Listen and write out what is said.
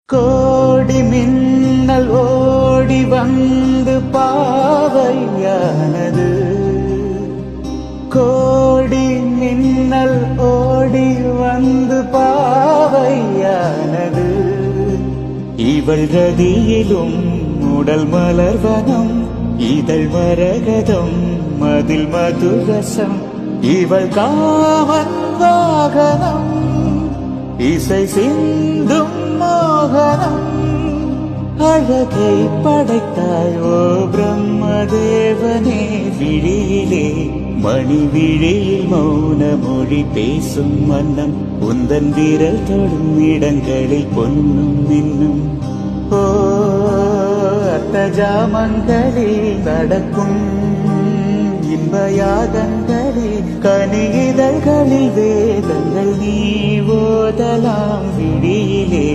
கோடி மின்னல் ஓடி வந்து பாவையானது. கோடி மின்னல் ஓடி வந்து பாவையானது. இவள் ரதியிலும் உடல் மலர்வனம், இதழ் மரகதம், மதில் மதுரசம். இவள் காமன் வாகனம், இசை சிந்தும் மோகனம். அழகை படைத்தாய் ஓ பிரம்மதேவனே. விழியிலே மணி விழியில் மௌன மொழி பேசும் வண்ணம், உந்தன் விரல் தொடும் இடங்களில் பொன்னும் மின்னும். ஓ அர்த்தஜாமங்களில் நடக்கும் இன்பயாகங்களில், கனிதழ்களில் வேதங்கள் நீ ஓதலாம். விழியிலே